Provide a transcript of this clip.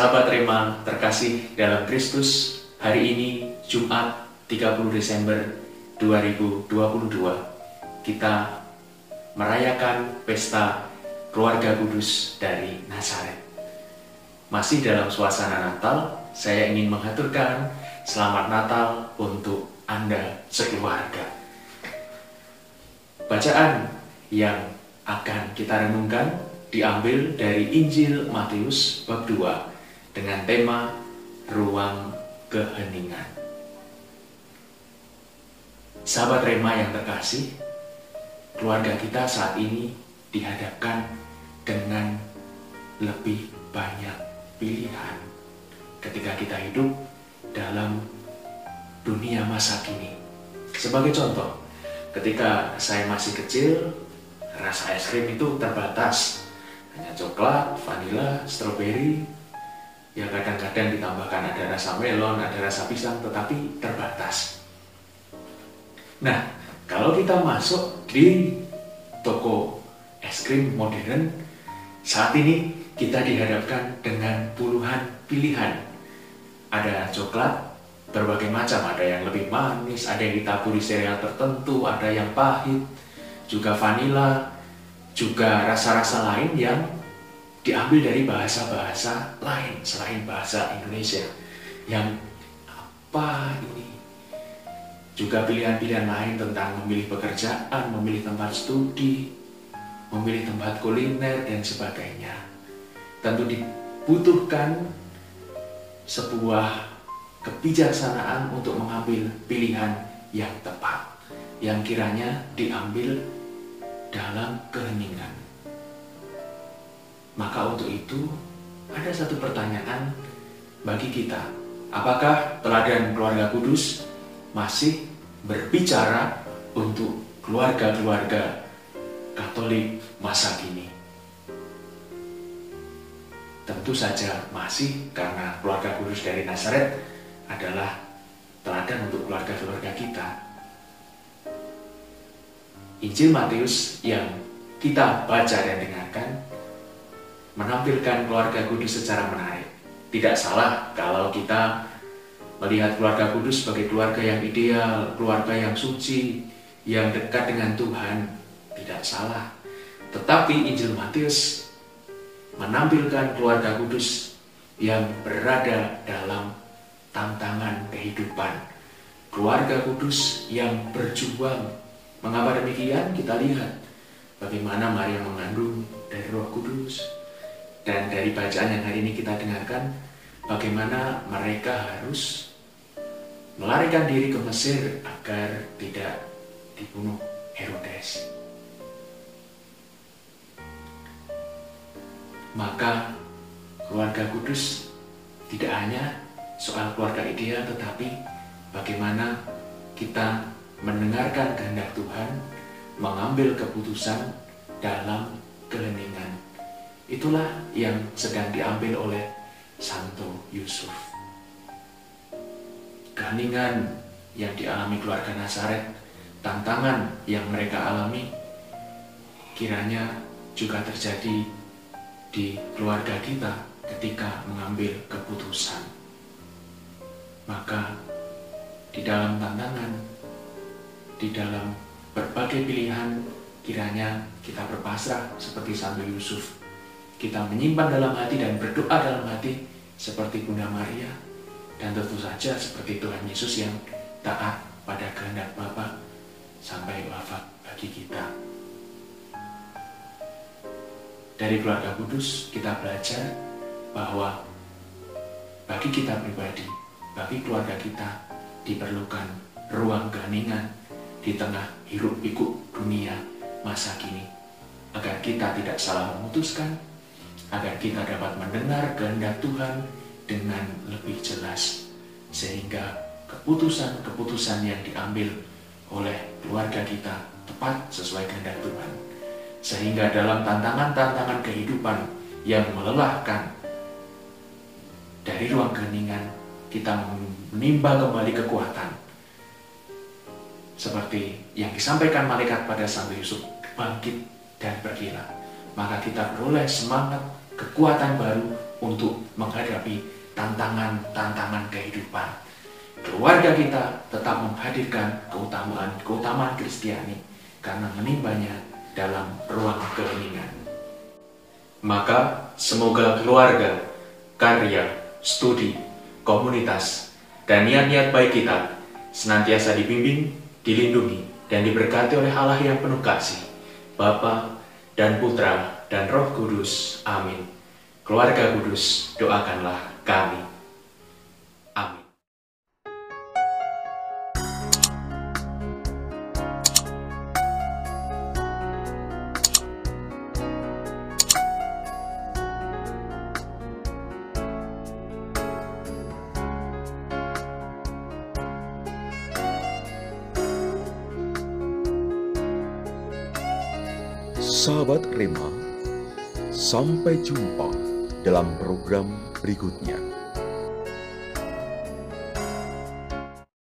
Sahabat Rema terkasih dalam Kristus, hari ini Jumat 30 Desember 2022 kita merayakan pesta keluarga kudus dari Nazaret. Masih dalam suasana Natal, saya ingin menghaturkan selamat Natal untuk Anda sekeluarga. Bacaan yang akan kita renungkan diambil dari Injil Matius bab 2 dengan tema ruang keheningan. Sahabat Rema yang terkasih, keluarga kita saat ini dihadapkan dengan lebih banyak pilihan ketika kita hidup dalam dunia masa kini. Sebagai contoh, ketika saya masih kecil, rasa es krim itu terbatas, hanya coklat, vanila, stroberi, ya kadang-kadang ditambahkan ada rasa melon, ada rasa pisang, tetapi terbatas. Nah, kalau kita masuk di toko es krim modern, saat ini kita dihadapkan dengan puluhan pilihan. Ada coklat berbagai macam, ada yang lebih manis, ada yang ditaburi sereal tertentu, ada yang pahit, juga vanila, juga rasa-rasa lain yang diambil dari bahasa-bahasa lain selain bahasa Indonesia. Yang apa ini? Juga pilihan-pilihan lain tentang memilih pekerjaan, memilih tempat studi, memilih tempat kuliner, dan sebagainya. Tentu dibutuhkan sebuah kebijaksanaan untuk mengambil pilihan yang tepat, yang kiranya diambil dalam keheningan. Maka untuk itu ada satu pertanyaan bagi kita. Apakah teladan keluarga kudus masih berbicara untuk keluarga-keluarga Katolik masa kini? Tentu saja masih, karena keluarga kudus dari Nazaret adalah teladan untuk keluarga-keluarga kita. Injil Matius yang kita baca dan dengarkan menampilkan keluarga kudus secara menarik. Tidak salah kalau kita melihat keluarga kudus sebagai keluarga yang ideal, keluarga yang suci, yang dekat dengan Tuhan. Tidak salah. Tetapi Injil Matius menampilkan keluarga kudus yang berada dalam tantangan kehidupan. Keluarga kudus yang berjuang. Mengapa demikian? Kita lihat bagaimana Maria mengandung dari Roh Kudus. Dan dari bacaan yang hari ini kita dengarkan, bagaimana mereka harus melarikan diri ke Mesir agar tidak dibunuh Herodes. Maka keluarga kudus tidak hanya soal keluarga ideal, tetapi bagaimana kita mendengarkan kehendak Tuhan, mengambil keputusan dalam keheningan. Itulah yang sedang diambil oleh Santo Yusuf. Keheningan yang dialami keluarga Nazaret, tantangan yang mereka alami, kiranya juga terjadi di keluarga kita ketika mengambil keputusan. Maka di dalam tantangan, di dalam berbagai pilihan, kiranya kita berpasrah seperti Santo Yusuf. Kita menyimpan dalam hati dan berdoa dalam hati seperti Bunda Maria, dan tentu saja seperti Tuhan Yesus yang taat pada kehendak Bapa sampai wafat bagi kita. Dari keluarga kudus kita belajar bahwa bagi kita pribadi, bagi keluarga kita diperlukan ruang keheningan di tengah hiruk pikuk dunia masa kini, agar kita tidak salah memutuskan, agar kita dapat mendengar kehendak Tuhan dengan lebih jelas, sehingga keputusan-keputusan yang diambil oleh keluarga kita tepat sesuai kehendak Tuhan, sehingga dalam tantangan-tantangan kehidupan yang melelahkan, dari ruang keheningan kita menimba kembali kekuatan, seperti yang disampaikan malaikat pada Santo Yusuf, bangkit dan pergilah. Maka kita beroleh semangat, kekuatan baru untuk menghadapi tantangan-tantangan kehidupan. Keluarga kita tetap menghadirkan keutamaan Kristiani karena menimbanya dalam ruang keheningan. Maka semoga keluarga, karya, studi, komunitas, dan niat-niat baik kita senantiasa dibimbing, dilindungi, dan diberkati oleh Allah yang penuh kasih, Bapa dan Putra dan Roh Kudus. Amin. Keluarga Kudus, doakanlah kami. Amin. Sahabat Rema, sampai jumpa dalam program berikutnya.